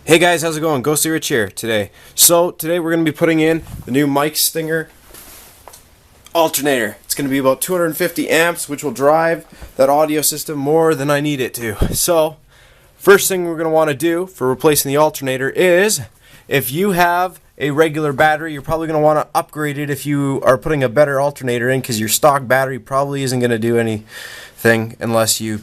Hey guys, how's it going? Ghostly Rich here today. So today we're going to be putting in the new Mike Stinger alternator. It's going to be about 250 amps, which will drive that audio system more than I need it to. So first thing we're going to want to do for replacing the alternator is, if you have a regular battery, you're probably going to want to upgrade it if you are putting a better alternator in, because your stock battery probably isn't going to do anything unless you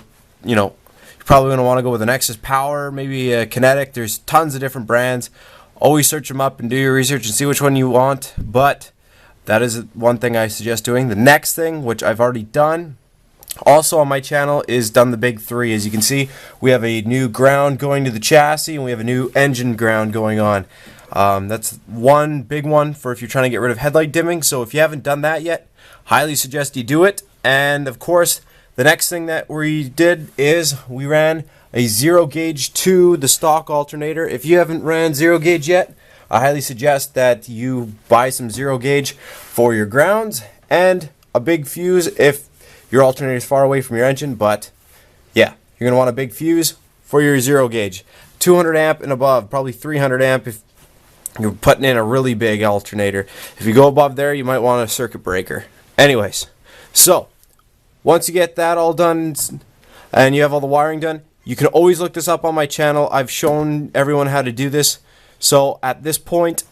probably going to want to go with an Nexus Power, maybe a Kinetic. There's tons of different brands. Always search them up and do your research and see which one you want. But that is one thing I suggest doing. The next thing, which I've already done, also on my channel, is done the big three. As you can see, we have a new ground going to the chassis, and we have a new engine ground going on. That's one big one for if you're trying to get rid of headlight dimming. So if you haven't done that yet, highly suggest you do it. And of course, the next thing that we did is we ran a zero gauge to the stock alternator. If you haven't ran zero gauge yet, I highly suggest that you buy some zero gauge for your grounds and a big fuse if your alternator is far away from your engine. But yeah, you're going to want a big fuse for your zero gauge. 200 amp and above, probably 300 amp if you're putting in a really big alternator. If you go above there, you might want a circuit breaker. Anyways, so once you get that all done and you have all the wiring done, you can always look this up on my channel. I've shown everyone how to do this. So at this point,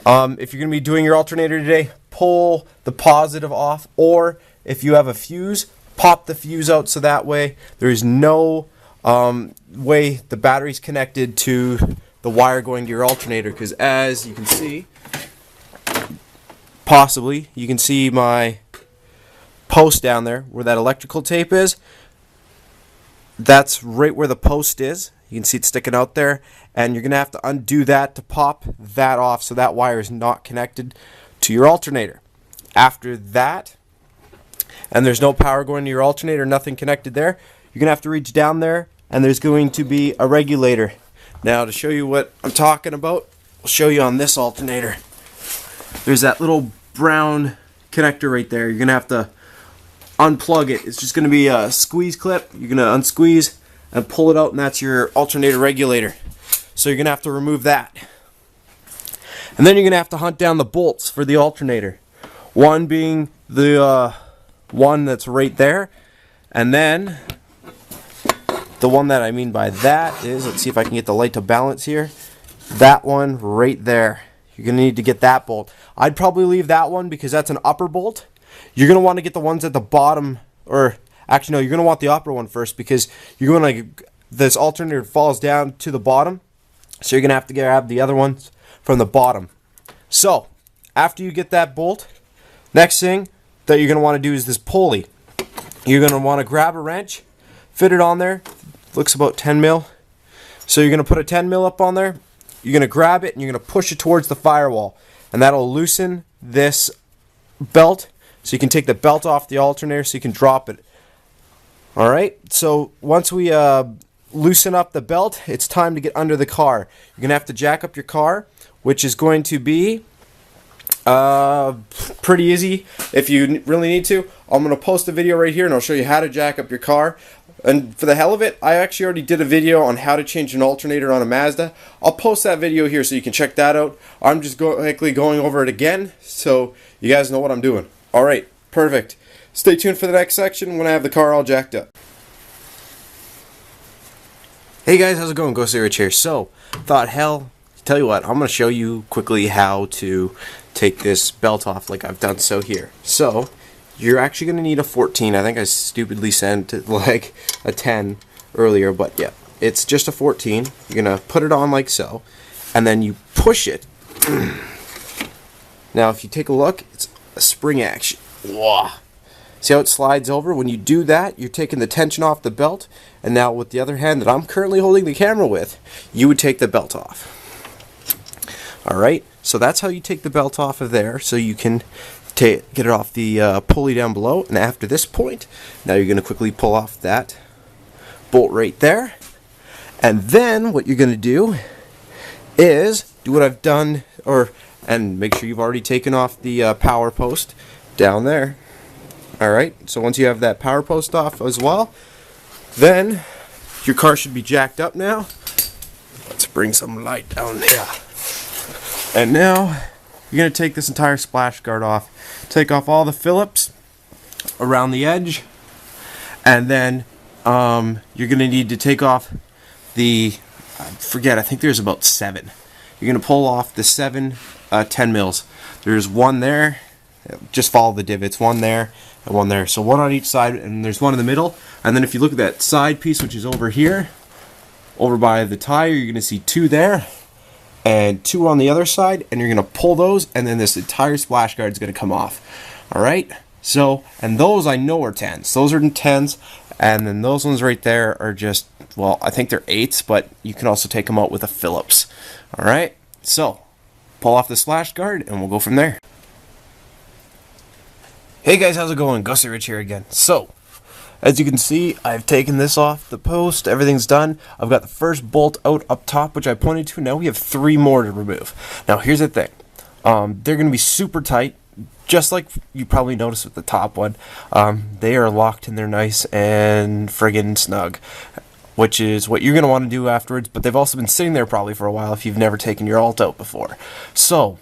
if you're going to be doing your alternator today, pull the positive off, or if you have a fuse, pop the fuse out, so that way there's no way the battery's connected to the wire going to your alternator. Because as you can see, possibly, you can see my post down there where that electrical tape is. That's right where the post is. You can see it sticking out there, and you're gonna have to undo that to pop that off so that wire is not connected to your alternator. After that, and there's no power going to your alternator, nothing connected there, you're gonna have to reach down there, and there's going to be a regulator. Now, to show you what I'm talking about, I'll show you on this alternator. There's that little brown connector right there. You're gonna have to unplug it. It's just going to be a squeeze clip. You're going to unsqueeze and pull it out, and that's your alternator regulator. So you're going to have to remove that. And then you're going to have to hunt down the bolts for the alternator. One being the one that's right there. And then the one that I mean by that is, let's see if I can get the light to balance here. That one right there. You're going to need to get that bolt. I'd probably leave that one because that's an upper bolt. You're going to want to get the ones at the bottom, or actually no, you're going to want the upper one first, because you're going to, this alternator falls down to the bottom, so you're going to have to grab the other ones from the bottom. So after you get that bolt, next thing that you're going to want to do is this pulley. You're going to want to grab a wrench, fit it on there. Looks about 10 mil. So you're going to put a 10 mil up on there. You're going to grab it and you're going to push it towards the firewall, and that'll loosen this belt. So you can take the belt off the alternator so you can drop it. Alright, so once we loosen up the belt, it's time to get under the car. You're going to have to jack up your car, which is going to be pretty easy if you really need to. I'm going to post a video right here and I'll show you how to jack up your car. And for the hell of it, I actually already did a video on how to change an alternator on a Mazda. I'll post that video here so you can check that out. I'm just quickly going over it again so you guys know what I'm doing. Alright, perfect. Stay tuned for the next section when I have the car all jacked up. Hey guys, how's it going? Ghostly Rich here. So, thought, hell, tell you what, I'm going to show you quickly how to take this belt off like I've done so here. So, you're actually going to need a 14. I think I stupidly sent like a 10 earlier, but yeah, it's just a 14. You're going to put it on like so, and then you push it. Now, if you take a look, it's a spring action. Whoa. See how it slides over? When you do that, you're taking the tension off the belt, and now with the other hand that I'm currently holding the camera with, you would take the belt off. Alright, so that's how you take the belt off of there, so you can get it off the pulley down below. And after this point, now you're going to quickly pull off that bolt right there, and then what you're going to do is do what I've done, and make sure you've already taken off the power post down there. Alright, so once you have that power post off as well, then your car should be jacked up now. Let's bring some light down here. And now you're going to take this entire splash guard off. Take off all the Phillips around the edge. And then you're going to need to take off the, I think there's about 7. You're going to pull off the 7 10 mils. There's one there. Just follow the divots. One there and one there. So one on each side, and there's one in the middle. And then if you look at that side piece, which is over here, over by the tire, you're going to see 2 there and 2 on the other side, and you're going to pull those, and then this entire splash guard is going to come off. Alright? So, and those I know are 10s. Those are 10s, and then those ones right there are just, well, I think they're 8s, but you can also take them out with a Phillips. Alright? So, pull off the splash guard, and we'll go from there. Hey guys, how's it going? Gussie Rich here again. So, as you can see, I've taken this off the post. Everything's done. I've got the first bolt out up top, which I pointed to. Now we have 3 more to remove. Now here's the thing. They're going to be super tight, just like you probably noticed with the top one. They are locked in there nice and friggin' snug, which is what you're going to want to do afterwards. But they've also been sitting there probably for a while if you've never taken your alt out before. So,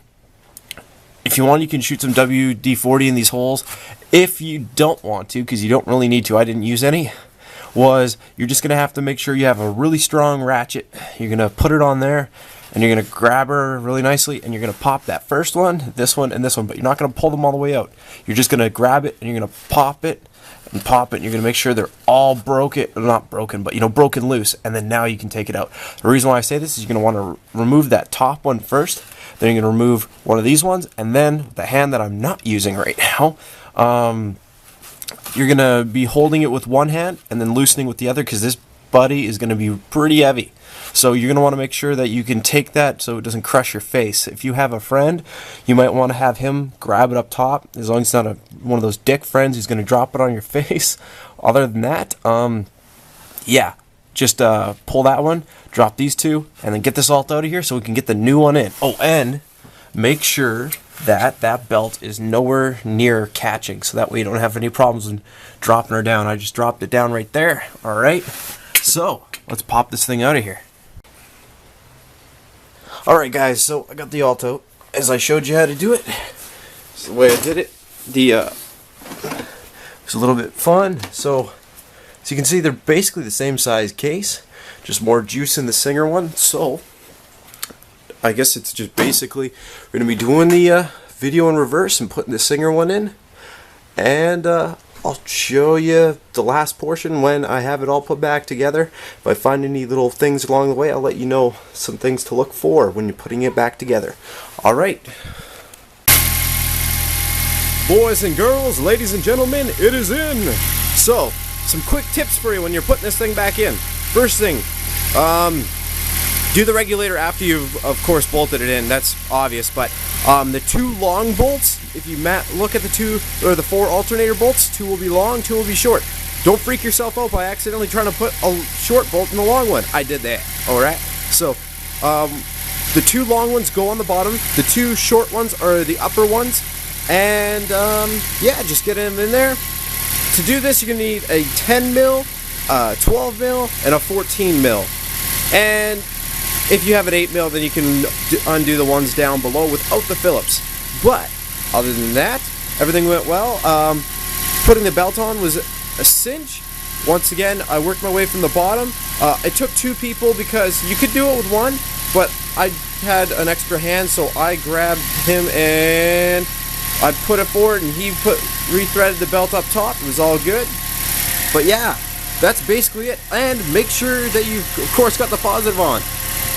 if you want, you can shoot some WD-40 in these holes. If you don't want to, because you don't really need to, I didn't use any, you're just going to have to make sure you have a really strong ratchet. You're going to put it on there, and you're going to grab her really nicely, and you're going to pop that first one, this one, and this one, but you're not going to pull them all the way out. You're just going to grab it, and you're going to pop it, and pop it, and you're going to make sure they're all broken, not broken, but, broken loose, and then now you can take it out. The reason why I say this is you're going to want to remove that top one first. Then you're going to remove one of these ones, and then the hand that I'm not using right now, you're going to be holding it with one hand and then loosening with the other, because this buddy is going to be pretty heavy. So you're going to want to make sure that you can take that so it doesn't crush your face. If you have a friend, you might want to have him grab it up top, as long as it's not one of those dick friends who's going to drop it on your face. Other than that, yeah. Just pull that one, drop these 2, and then get this alt out of here so we can get the new one in. Oh, and make sure that that belt is nowhere near catching, so that way you don't have any problems in dropping her down. I just dropped it down right there. Alright, so let's pop this thing out of here. Alright guys, so I got the alt out, as I showed you how to do it. This is the way I did it. It was a little bit fun, so you can see they're basically the same size case, just more juice in the Singer one. So I guess it's just basically we're going to be doing the video in reverse and putting the Singer one in, and I'll show you the last portion when I have it all put back together. If I find any little things along the way, I'll let you know some things to look for when you're putting it back together. Alright. Boys and girls, ladies and gentlemen, it is in! So, some quick tips for you when you're putting this thing back in. First thing, do the regulator after you've, of course, bolted it in. That's obvious, but the 2 long bolts, if you look at the 2 or the 4 alternator bolts, 2 will be long, 2 will be short. Don't freak yourself out by accidentally trying to put a short bolt in the long one. I did that. Alright? So, the 2 long ones go on the bottom, the 2 short ones are the upper ones, and yeah, just get them in there. To do this, you're going to need a 10 mil, a 12 mil, and a 14 mil. And if you have an 8 mil, then you can undo the ones down below without the Phillips. But other than that, everything went well. Putting the belt on was a cinch. Once again, I worked my way from the bottom. It took 2 people because you could do it with one, but I had an extra hand, so I grabbed him and I put it forward, and he rethreaded the belt up top. It was all good. But yeah, that's basically it. And make sure that you, of course, got the positive on,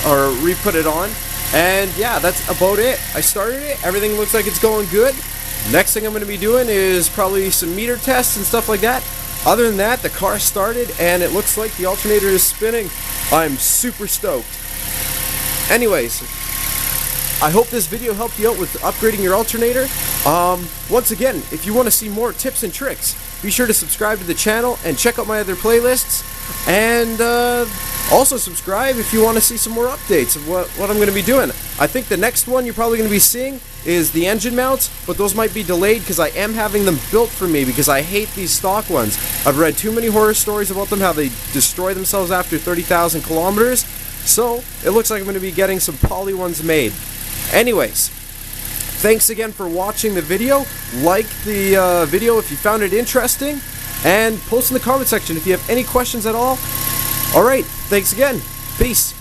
or re-put it on. And yeah, that's about it. I started it. Everything looks like it's going good. Next thing I'm going to be doing is probably some meter tests and stuff like that. Other than that, the car started, and it looks like the alternator is spinning. I'm super stoked. Anyways, I hope this video helped you out with upgrading your alternator. Once again, if you want to see more tips and tricks, be sure to subscribe to the channel and check out my other playlists. And also subscribe if you want to see some more updates of what I'm going to be doing. I think the next one you're probably going to be seeing is the engine mounts, but those might be delayed because I am having them built for me because I hate these stock ones. I've read too many horror stories about them, how they destroy themselves after 30,000 kilometers. So it looks like I'm going to be getting some poly ones made. Anyways, thanks again for watching the video. Like the video if you found it interesting, and post in the comment section if you have any questions at all. Alright, thanks again. Peace.